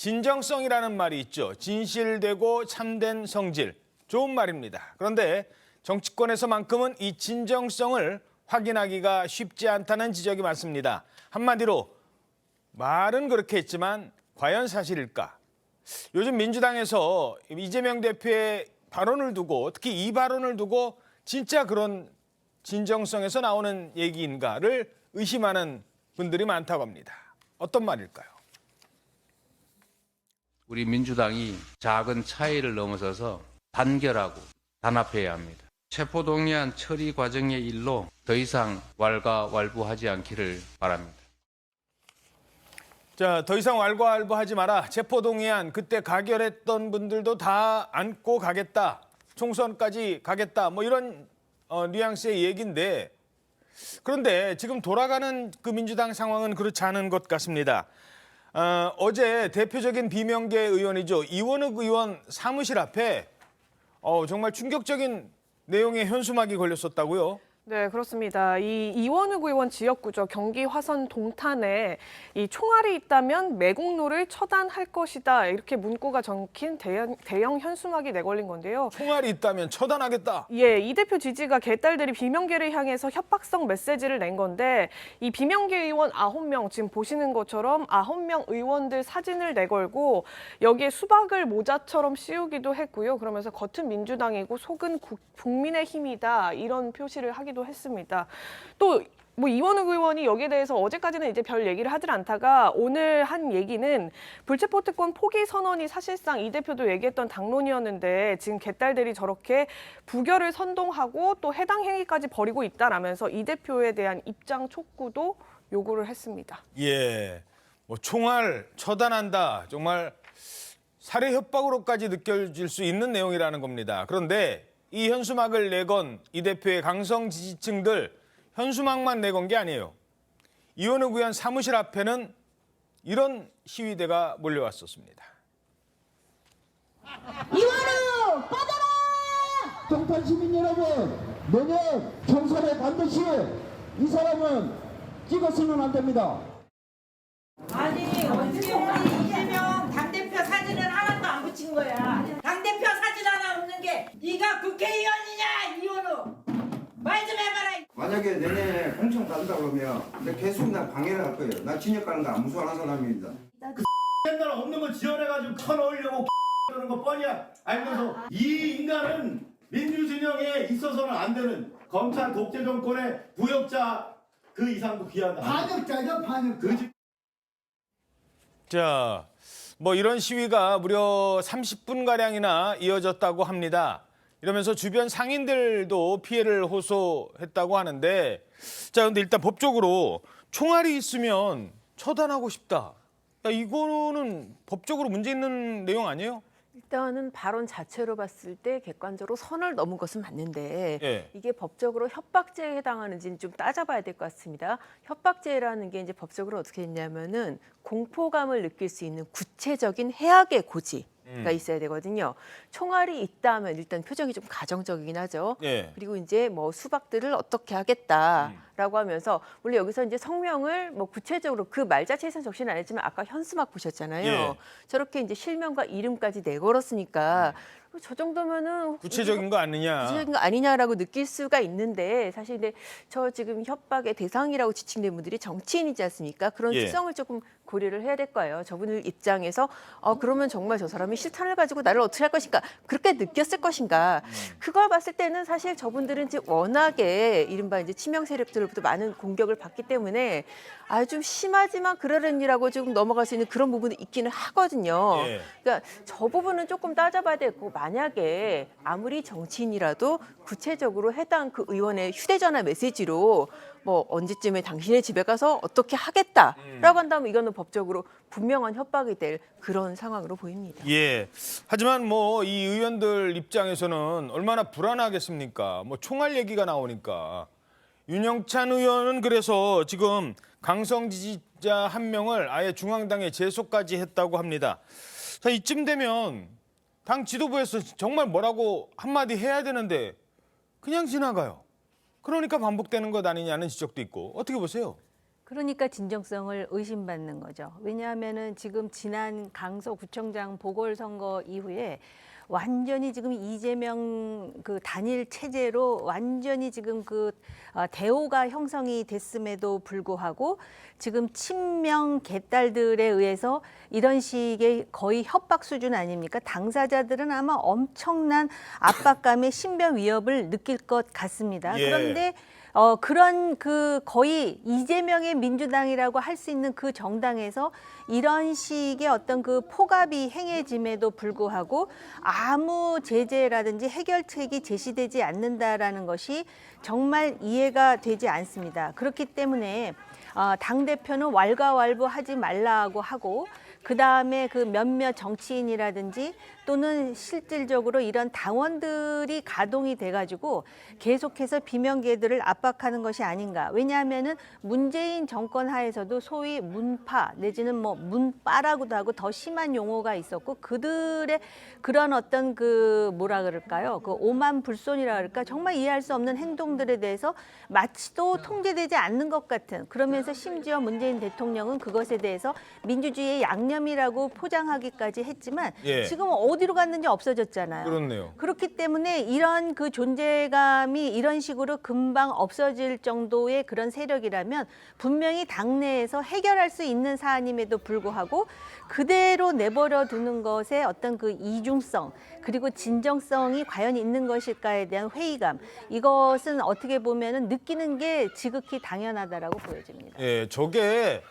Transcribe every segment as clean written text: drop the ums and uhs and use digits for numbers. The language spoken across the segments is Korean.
진정성이라는 말이 있죠. 진실되고 참된 성질. 좋은 말입니다. 그런데 정치권에서만큼은 이 진정성을 확인하기가 쉽지 않다는 지적이 많습니다. 한마디로 말은 그렇게 했지만 과연 사실일까? 요즘 민주당에서 이재명 대표의 발언을 두고 특히 이 발언을 두고 진짜 그런 진정성에서 나오는 얘기인가를 의심하는 분들이 많다고 합니다. 어떤 말일까요? 우리 민주당이 작은 차이를 넘어서서 단결하고 단합해야 합니다. 체포동의안 처리 과정의 일로 더 이상 왈가왈부하지 않기를 바랍니다. 자, 더 이상 왈가왈부하지 마라. 체포동의안 그때 가결했던 분들도 다 안고 가겠다. 총선까지 가겠다. 뭐 이런 뉘앙스의 얘기인데 그런데 지금 돌아가는 그 민주당 상황은 그렇지 않은 것 같습니다. 어제 대표적인 비명계 의원이죠. 이원욱 의원 사무실 앞에 정말 충격적인 내용의 현수막이 걸렸었다고요? 네, 그렇습니다. 이 이원욱 의원 지역구죠. 경기 화성 동탄에 이 총알이 있다면 매국노를 처단할 것이다. 이렇게 문구가 적힌 대형 현수막이 내걸린 건데요. 총알이 있다면 처단하겠다. 예, 이 대표 지지가 개딸들이 비명계를 향해서 협박성 메시지를 낸 건데 이 비명계 의원 9명 지금 보시는 것처럼 9명 의원들 사진을 내걸고 여기에 수박을 모자처럼 씌우기도 했고요. 그러면서 겉은 민주당이고 속은 국민의힘이다 이런 표시를 하기도 했습니다. 또 뭐 이원욱 의원이 여기에 대해서 어제까지는 이제 별 얘기를 하질 않다가 오늘 한 얘기는 불체포 특권 포기 선언이 사실상 이 대표도 얘기했던 당론이었는데 지금 개딸들이 저렇게 부결을 선동하고 또 해당 행위까지 벌이고 있다라면서 이 대표에 대한 입장 촉구도 요구를 했습니다. 예, 뭐 총알 처단한다. 정말 살해 협박으로까지 느껴질 수 있는 내용이라는 겁니다. 그런데 이 현수막을 내건 이 대표의 강성 지지층들 현수막만 내건 게 아니에요. 이원욱 의원 사무실 앞에는 이런 시위대가 몰려왔었습니다. 이원욱 빠져라! 동탄 시민 여러분, 내년 총선에 반드시 이 사람은 찍어서는 안 됩니다. 아니 어떻게 우리 이재명 당대표 사진을 하나도 안 붙인 거야. 당대표 사진 하나 없는 게 네가 국회의원이냐 이원우 말 좀 해봐라. 만약에 내년에 공천 받는다 그러면 나 계속 나 방해를 할 거예요. 나 진역 가는 거 안 무서워하는 사람입니다. 맨날 없는 거 지어내가지고 터넣으려고 그러는 거 뻔히야 알면서 이 인간은 민주진영에 있어서는 안 되는 검찰 독재 정권의 부역자 그 이상도 귀하다. 반역자죠, 반역자. 자, 뭐 이런 시위가 무려 30분가량이나 이어졌다고 합니다. 이러면서 주변 상인들도 피해를 호소했다고 하는데 자, 근데 일단 법적으로 총알이 있으면 처단하고 싶다. 야, 이거는 법적으로 문제 있는 내용 아니에요? 일단은 발언 자체로 봤을 때 객관적으로 선을 넘은 것은 맞는데 예. 이게 법적으로 협박죄에 해당하는지는 좀 따져봐야 될 것 같습니다. 협박죄라는 게 이제 법적으로 어떻게 했냐면은 공포감을 느낄 수 있는 구체적인 해악의 고지가 있어야 되거든요. 총알이 있다면 일단 표정이 좀 가정적이긴 하죠. 예. 그리고 이제 뭐 수박들을 어떻게 하겠다라고 하면서 물론 여기서 이제 성명을 뭐 구체적으로 그 말 자체에서는 적시는 안 했지만 아까 현수막 보셨잖아요. 예. 저렇게 이제 실명과 이름까지 내걸었으니까 저 정도면은 구체적인 거 아니냐? 구체적인 거 아니냐라고 느낄 수가 있는데 사실 근데 저 지금 협박의 대상이라고 지칭된 분들이 정치인이지 않습니까? 그런 예. 특성을 조금 고려를 해야 될 거예요. 저분들 입장에서 그러면 정말 저 사람이 실탄을 가지고 나를 어떻게 할 것인가 그렇게 느꼈을 것인가 그걸 봤을 때는 사실 저분들은 이제 워낙에 이른바 이제 치명 세력들로부터 많은 공격을 받기 때문에 좀 심하지만 그러려니라고 조금 넘어갈 수 있는 그런 부분이 있기는 하거든요. 예. 그러니까 저 부분은 조금 따져봐야 되고 만약에 아무리 정치인이라도 구체적으로 해당 그 의원의 휴대전화 메시지로 뭐 언제쯤에 당신의 집에 가서 어떻게 하겠다라고 한다면 이거는 법적으로 분명한 협박이 될 그런 상황으로 보입니다. 예. 하지만 뭐 이 의원들 입장에서는 얼마나 불안하겠습니까? 뭐 총알 얘기가 나오니까. 윤영찬 의원은 그래서 지금 강성 지지자 한 명을 아예 중앙당에 제소까지 했다고 합니다. 자, 이쯤 되면 당 지도부에서 정말 뭐라고 한마디 해야 되는데 그냥 지나가요. 그러니까 반복되는 것 아니냐는 지적도 있고 어떻게 보세요? 그러니까 진정성을 의심받는 거죠. 왜냐하면은 지금 지난 강서구청장 보궐선거 이후에 완전히 지금 이재명 그 단일 체제로 완전히 지금 대오가 형성이 됐음에도 불구하고 지금 친명 개딸들에 의해서 이런 식의 거의 협박 수준 아닙니까? 당사자들은 아마 엄청난 압박감의 신변 위협을 느낄 것 같습니다. 예. 그런데 그런 거의 이재명의 민주당이라고 할 수 있는 그 정당에서 이런 식의 어떤 포갑이 행해짐에도 불구하고 아무 제재라든지 해결책이 제시되지 않는다라는 것이 정말 이해가 되지 않습니다. 그렇기 때문에 당대표는 왈가왈부하지 말라고 하고 그다음에 몇몇 정치인이라든지 또는 실질적으로 이런 당원들이 가동이 돼가지고 계속해서 비명계들을 압박하는 것이 아닌가. 왜냐하면은 문재인 정권 하에서도 소위 문파 내지는 문빠라고도 하고 더 심한 용어가 있었고 그들의 그런 어떤 뭐라 그럴까요? 오만불손이라 그럴까? 정말 이해할 수 없는 행동들에 대해서 마치도 통제되지 않는 것 같은 그러면서 심지어 문재인 대통령은 그것에 대해서 민주주의의 양념이라고 포장하기까지 했지만 예. 지금 어디로 갔는지 없어졌잖아요. 그렇네요. 그렇기 때문에 이런 존재감이 이런 식으로 금방 없어질 정도의 그런 세력이라면 분명히 당내에서 해결할 수 있는 사안임에도 불구하고 그대로 내버려 두는 것에 어떤 이중성 그리고 진정성이 과연 있는 것일까에 대한 회의감 이것은 어떻게 보면은 느끼는 게 지극히 당연하다라고 보여집니다. 예, 저게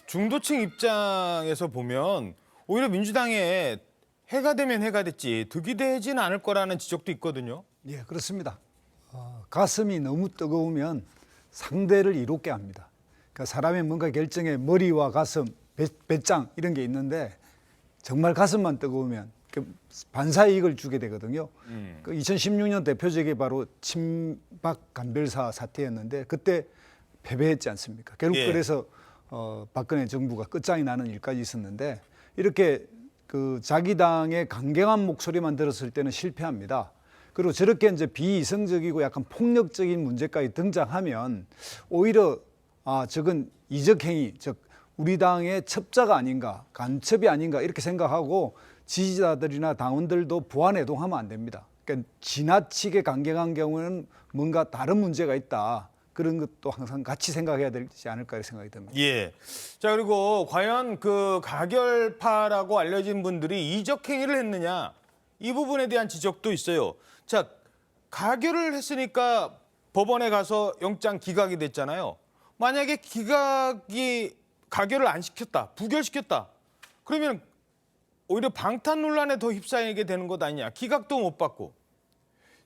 중도층 입장에서 보면 오히려 민주당에 해가 되면 해가 됐지 득이 되지는 않을 거라는 지적도 있거든요. 예, 그렇습니다. 가슴이 너무 뜨거우면 상대를 이롭게 합니다. 그러니까 사람의 뭔가 결정에 머리와 가슴, 배짱 이런 게 있는데 정말 가슴만 뜨거우면 반사이익을 주게 되거든요. 2016년 대표적이 바로 친박 간별사 사태였는데 그때 패배했지 않습니까? 결국 예. 그래서 박근혜 정부가 끝장이 나는 일까지 있었는데 이렇게 자기 당의 강경한 목소리만 들었을 때는 실패합니다. 그리고 저렇게 이제 비이성적이고 약간 폭력적인 문제까지 등장하면 오히려 저건 이적행위, 즉 우리 당의 첩자가 아닌가, 간첩이 아닌가 이렇게 생각하고 지지자들이나 당원들도 부안해동하면 안 됩니다. 그러니까 지나치게 강경한 경우는 뭔가 다른 문제가 있다. 그런 것도 항상 같이 생각해야 되지 않을까 생각이 듭니다. 예. 자, 그리고 과연 가결파라고 알려진 분들이 이적 행위를 했느냐 이 부분에 대한 지적도 있어요. 자, 가결을 했으니까 법원에 가서 영장 기각이 됐잖아요. 만약에 가결을 안 시켰다, 부결시켰다. 그러면 오히려 방탄 논란에 더 휩싸이게 되는 것 아니냐. 기각도 못 받고.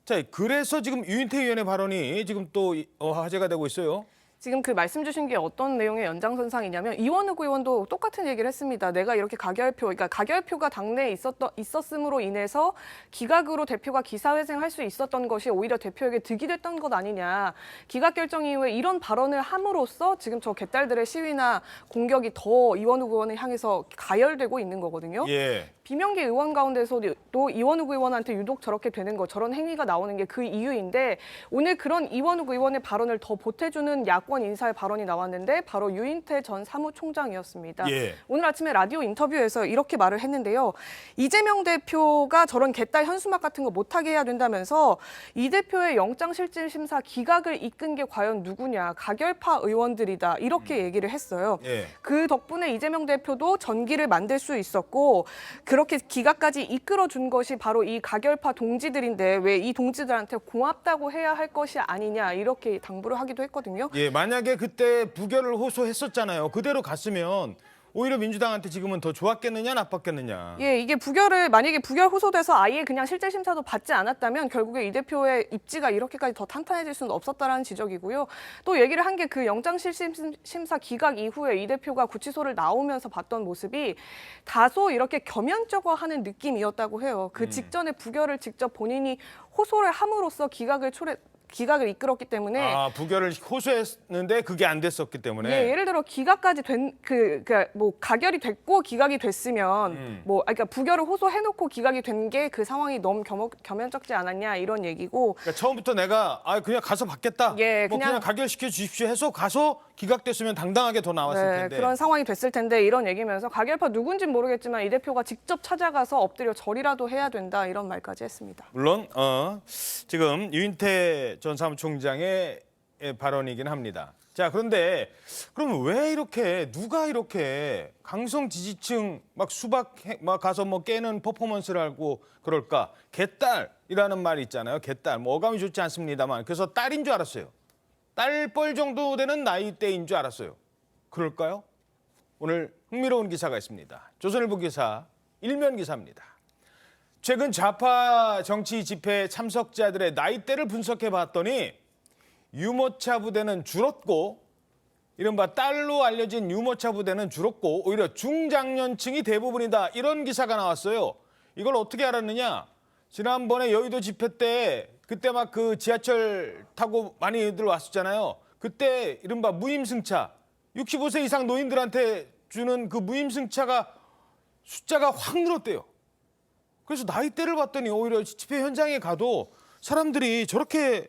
자, 그래서 지금 유인태 의원의 발언이 지금 또 화제가 되고 있어요. 지금 말씀 주신 게 어떤 내용의 연장선상이냐면 이원욱 의원도 똑같은 얘기를 했습니다. 내가 이렇게 그러니까 가결표가 당내에 있었음으로 인해서 기각으로 대표가 기사회생할 수 있었던 것이 오히려 대표에게 득이 됐던 것 아니냐. 기각 결정 이후에 이런 발언을 함으로써 지금 저 개딸들의 시위나 공격이 더 이원욱 의원을 향해서 가열되고 있는 거거든요. 예. 비명계 의원 가운데서도 이원욱 의원한테 유독 저렇게 되는 거, 저런 행위가 나오는 게 그 이유인데 오늘 그런 이원욱 의원의 발언을 더 보태주는 야권 인사의 발언이 나왔는데 바로 유인태 전 사무총장이었습니다. 예. 오늘 아침에 라디오 인터뷰에서 이렇게 말을 했는데요. 이재명 대표가 저런 개딸 현수막 같은 거 못하게 해야 된다면서 이 대표의 영장실질심사 기각을 이끈 게 과연 누구냐. 가결파 의원들이다. 이렇게 얘기를 했어요. 예. 그 덕분에 이재명 대표도 전기를 만들 수 있었고 그렇게 기각까지 이끌어준 것이 바로 이 가결파 동지들인데 왜 이 동지들한테 고맙다고 해야 할 것이 아니냐 이렇게 당부를 하기도 했거든요. 예, 만약에 그때 부결을 호소했었잖아요. 그대로 갔으면 오히려 민주당한테 지금은 더 좋았겠느냐 나빴겠느냐. 예, 이게 만약에 부결 호소돼서 아예 그냥 실질 심사도 받지 않았다면 결국에 이 대표의 입지가 이렇게까지 더 탄탄해질 수는 없었다라는 지적이고요. 또 얘기를 한 게 그 영장실질심사 기각 이후에 이 대표가 구치소를 나오면서 봤던 모습이 다소 이렇게 겸연쩍어 하는 느낌이었다고 해요. 그 직전에 부결을 직접 본인이 호소를 함으로써 기각을 이끌었기 때문에 부결을 호소했는데 그게 안 됐었기 때문에. 예, 예를 들어 기각까지 가결이 됐고 기각이 됐으면 그러니까 부결을 호소해놓고 기각이 된 게 그 상황이 너무 겸연쩍지 않았냐 이런 얘기고. 그러니까 처음부터 내가 그냥 가서 받겠다. 예, 그냥 가결시켜 주십시오 해서 가서 기각됐으면 당당하게 더 나왔을 네, 텐데. 그런 상황이 됐을 텐데 이런 얘기면서 가결파 누군진 모르겠지만 이 대표가 직접 찾아가서 엎드려 절이라도 해야 된다 이런 말까지 했습니다. 물론 지금 유인태 전 사무총장의 발언이긴 합니다. 자, 그런데 그럼 왜 이렇게 누가 이렇게 강성 지지층 막 수박 막 가서 뭐 깨는 퍼포먼스를 하고 그럴까? 개딸이라는 말이 있잖아요. 개딸. 뭐 어감이 좋지 않습니다만 그래서 딸인 줄 알았어요. 딸뻘 정도 되는 나이대인 줄 알았어요. 그럴까요? 오늘 흥미로운 기사가 있습니다. 조선일보 기사 일면 기사입니다. 최근 좌파 정치 집회 참석자들의 나이대를 분석해 봤더니 유모차 부대는 줄었고 이른바 딸로 알려진 유모차 부대는 줄었고 오히려 중장년층이 대부분이다. 이런 기사가 나왔어요. 이걸 어떻게 알았느냐? 지난번에 여의도 집회 때 그때 막 그 지하철 타고 많이들 왔었잖아요. 그때 이른바 무임승차 65세 이상 노인들한테 주는 그 무임승차가 숫자가 확 늘었대요. 그래서 나이대를 봤더니 오히려 집회 현장에 가도 사람들이 저렇게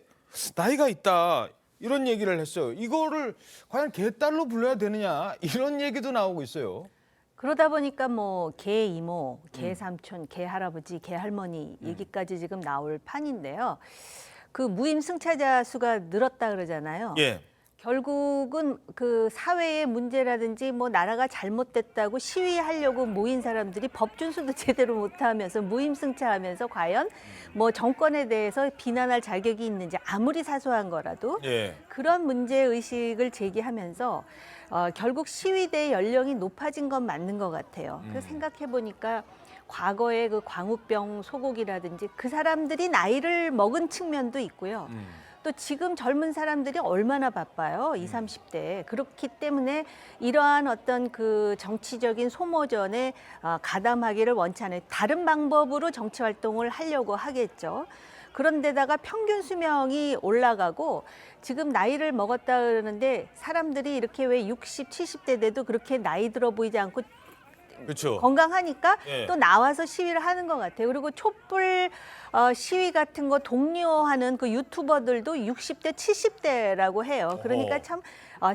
나이가 있다 이런 얘기를 했어요. 이거를 과연 개딸로 불러야 되느냐 이런 얘기도 나오고 있어요. 그러다 보니까 뭐 개 이모, 개 삼촌, 개 할아버지, 개 할머니 얘기까지 지금 나올 판인데요. 그 무임 승차자 수가 늘었다 그러잖아요. 예. 결국은 그 사회의 문제라든지 뭐 나라가 잘못됐다고 시위하려고 모인 사람들이 법 준수도 제대로 못하면서 무임승차하면서 과연 뭐 정권에 대해서 비난할 자격이 있는지 아무리 사소한 거라도 예. 그런 문제 의식을 제기하면서 결국 시위대 연령이 높아진 건 맞는 것 같아요. 그 생각해 보니까 과거에 그 광우병 소고기라든지 그 사람들이 나이를 먹은 측면도 있고요. 또 지금 젊은 사람들이 얼마나 바빠요. 20, 30대. 그렇기 때문에 이러한 어떤 그 정치적인 소모전에 가담하기를 원치 않아요. 다른 방법으로 정치 활동을 하려고 하겠죠. 그런데다가 평균 수명이 올라가고 지금 나이를 먹었다 그러는데 사람들이 이렇게 왜 60, 70대 돼도 그렇게 나이 들어 보이지 않고 그렇죠. 건강하니까 예. 또 나와서 시위를 하는 것 같아요. 그리고 촛불 시위 같은 거 독려하는 그 유튜버들도 60대, 70대라고 해요. 그러니까 참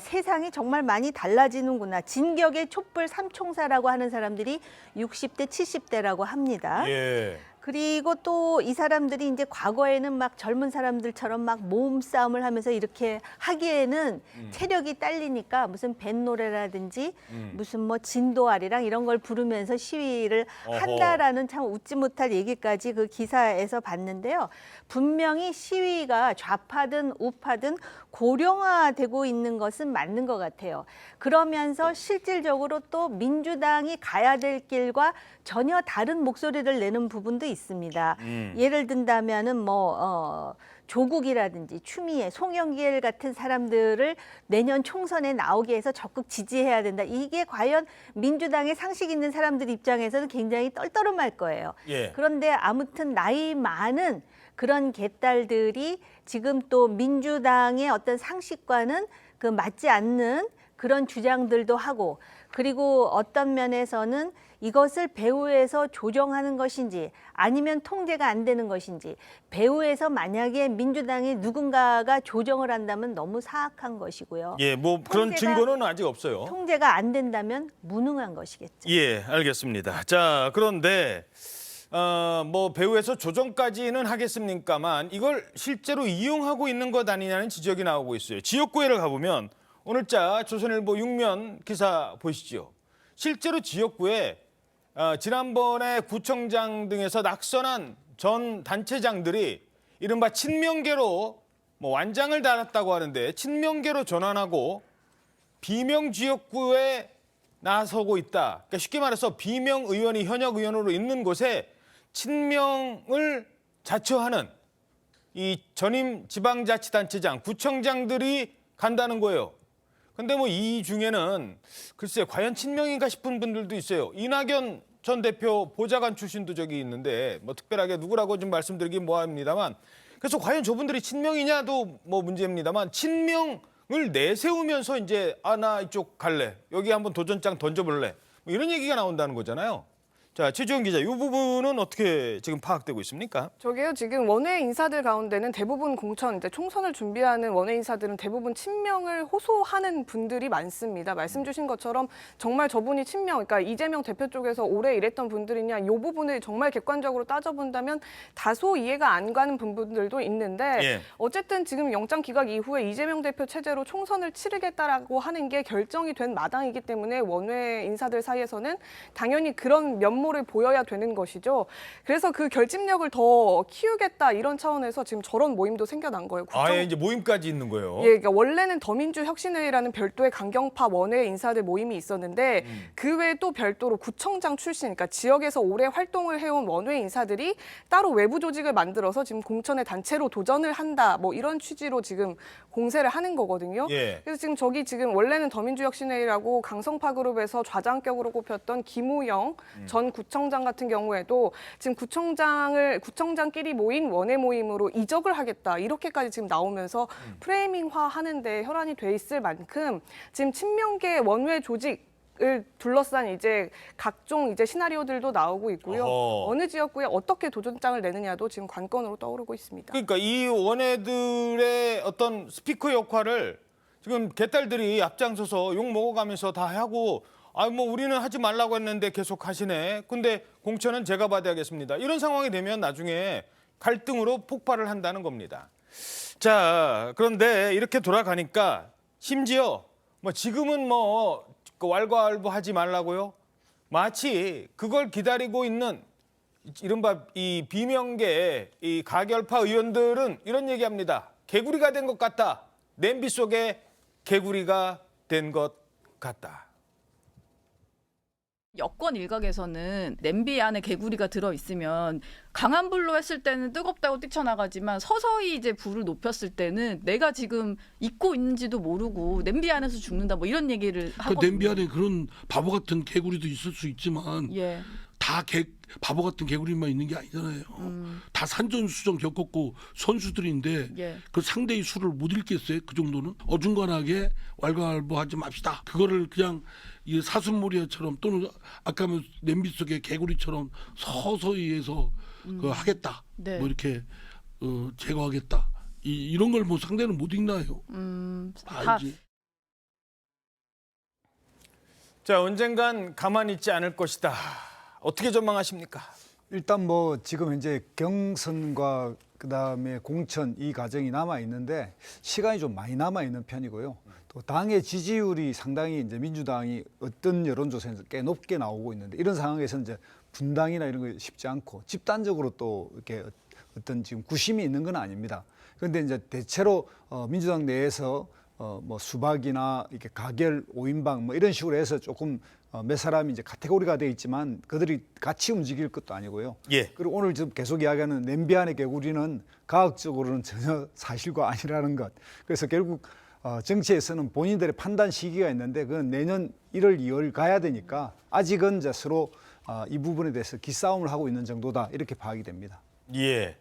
세상이 정말 많이 달라지는구나. 진격의 촛불 삼총사라고 하는 사람들이 60대, 70대라고 합니다. 예. 그리고 또 이 사람들이 이제 과거에는 막 젊은 사람들처럼 막 몸싸움을 하면서 이렇게 하기에는 체력이 딸리니까 무슨 뱃노래라든지 무슨 뭐 진도아리랑 이런 걸 부르면서 시위를 한다라는 참 웃지 못할 얘기까지 그 기사에서 봤는데요. 분명히 시위가 좌파든 우파든 고령화되고 있는 것은 맞는 것 같아요. 그러면서 실질적으로 또 민주당이 가야 될 길과 전혀 다른 목소리를 내는 부분도 있습니다. 예를 든다면은 뭐 조국이라든지 추미애, 송영길 같은 사람들을 내년 총선에 나오게 해서 적극 지지해야 된다. 이게 과연 민주당의 상식 있는 사람들 입장에서는 굉장히 떨떠름할 거예요. 예. 그런데 아무튼 나이 많은 그런 개딸들이 지금 또 민주당의 어떤 상식과는 그 맞지 않는 그런 주장들도 하고 그리고 어떤 면에서는 이것을 배후에서 조정하는 것인지 아니면 통제가 안 되는 것인지 배후에서 만약에 민주당의 누군가가 조정을 한다면 너무 사악한 것이고요. 예, 뭐 그런 증거는 아직 없어요. 통제가 안 된다면 무능한 것이겠죠. 예, 알겠습니다. 자, 그런데 뭐 배후에서 조정까지는 하겠습니까만 이걸 실제로 이용하고 있는 것 아니냐는 지적이 나오고 있어요. 지역구에를 가보면 오늘자 조선일보 6면 기사 보시죠. 실제로 지역구에 지난번에 구청장 등에서 낙선한 전 단체장들이 이른바 친명계로 뭐 완장을 달았다고 하는데 친명계로 전환하고 비명 지역구에 나서고 있다. 그러니까 쉽게 말해서 비명 의원이 현역 의원으로 있는 곳에 친명을 자처하는 이 전임 지방자치단체장, 구청장들이 간다는 거예요. 근데 뭐 이 중에는 글쎄 과연 친명인가 싶은 분들도 있어요. 이낙연 전 대표 보좌관 출신도 저기 있는데 뭐 특별하게 누구라고 좀 말씀드리긴 뭐합니다만 그래서 과연 저분들이 친명이냐도 뭐 문제입니다만 친명을 내세우면서 이제 나 이쪽 갈래. 여기 한번 도전장 던져볼래. 뭐 이런 얘기가 나온다는 거잖아요. 자, 최주영 기자, 이 부분은 어떻게 지금 파악되고 있습니까? 저게요, 지금 원외 인사들 가운데는 대부분 공천, 이제 총선을 준비하는 원외 인사들은 대부분 친명을 호소하는 분들이 많습니다. 말씀 주신 것처럼 정말 저분이 친명, 그러니까 이재명 대표 쪽에서 오래 일했던 분들이냐, 이 부분을 정말 객관적으로 따져본다면 다소 이해가 안 가는 부분들도 있는데 예. 어쨌든 지금 영장 기각 이후에 이재명 대표 체제로 총선을 치르겠다라고 하는 게 결정이 된 마당이기 때문에 원외 인사들 사이에서는 당연히 그런 면모를 보여야 되는 것이죠. 그래서 그 결집력을 더 키우겠다 이런 차원에서 지금 저런 모임도 생겨난 거예요. 아예 이제 모임까지 있는 거예요. 예, 그러니까 원래는 더민주혁신회의라는 별도의 강경파 원외 인사들 모임이 있었는데 그 외에 또 별도로 구청장 출신, 그러니까 지역에서 오래 활동을 해온 원외 인사들이 따로 외부 조직을 만들어서 지금 공천의 단체로 도전을 한다, 뭐 이런 취지로 지금 공세를 하는 거거든요. 예. 그래서 지금 저기 지금 원래는 더민주혁신회의라고 강성파 그룹에서 좌장격으로 꼽혔던 김우영 전 구청장 같은 경우에도 지금 구청장끼리 모인 원외 모임으로 이적을 하겠다 이렇게까지 지금 나오면서 프레이밍화 하는데 혈안이 돼 있을 만큼 지금 친명계 원외 조직을 둘러싼 이제 각종 이제 시나리오들도 나오고 있고요. 어허. 어느 지역구에 어떻게 도전장을 내느냐도 지금 관건으로 떠오르고 있습니다. 그러니까 이 원외들의 어떤 스피커 역할을 지금 개딸들이 앞장서서 욕 먹어가면서 다 하고, 뭐 우리는 하지 말라고 했는데 계속 하시네. 근데 공천은 제가 받아야겠습니다. 이런 상황이 되면 나중에 갈등으로 폭발을 한다는 겁니다. 자, 그런데 이렇게 돌아가니까 심지어 뭐 지금은 뭐 왈가왈부하지 말라고요. 마치 그걸 기다리고 있는 이른바 이 비명계 이 가결파 의원들은 이런 얘기합니다. 개구리가 된 것 같다. 냄비 속에 개구리가 된 것 같다. 여권 일각에서는 냄비 안에 개구리가 들어있으면 강한 불로 했을 때는 뜨겁다고 뛰쳐나가지만 서서히 이제 불을 높였을 때는 내가 지금 잊고 있는지도 모르고 냄비 안에서 죽는다 뭐 이런 얘기를 하거든요. 그 냄비 안에 그런 바보 같은 개구리도 있을 수 있지만 예. 다 바보 같은 개구리만 있는 게 아니잖아요. 다 산전수전 겪었고 선수들인데 예. 그 상대의 수를 못 읽겠어요. 그 정도는 어중간하게 왈가왈부하지 맙시다. 그거를 그냥 이 사슴놀이처럼 또는 아까 냄비 속에 개구리처럼 서서히 해서 그 하겠다. 네. 뭐 이렇게 제거하겠다. 이런 걸 뭐 상대는 못 읽나요? 알지. 자, 언젠간 가만히 있지 않을 것이다. 어떻게 전망하십니까? 일단 뭐 지금 현재 경선과 그다음에 공천 이 과정이 남아 있는데 시간이 좀 많이 남아 있는 편이고요. 또 당의 지지율이 상당히 이제 민주당이 어떤 여론조사에서 꽤 높게 나오고 있는데 이런 상황에서 이제 분당이나 이런 거 쉽지 않고 집단적으로 또 이렇게 어떤 지금 구심이 있는 건 아닙니다. 그런데 이제 대체로 민주당 내에서 뭐 수박이나 이렇게 가결 5인방 뭐 이런 식으로 해서 조금 몇 사람이 이제 카테고리가 돼 있지만 그들이 같이 움직일 것도 아니고요. 예. 그리고 오늘 지금 계속 이야기하는 냄비 안의 개구리는 과학적으로는 전혀 사실과 아니라는 것. 그래서 결국 정치에서는 본인들의 판단 시기가 있는데 그건 내년 1월, 2월 가야 되니까 아직은 이제 서로 이 부분에 대해서 기싸움을 하고 있는 정도다 이렇게 파악이 됩니다. 예.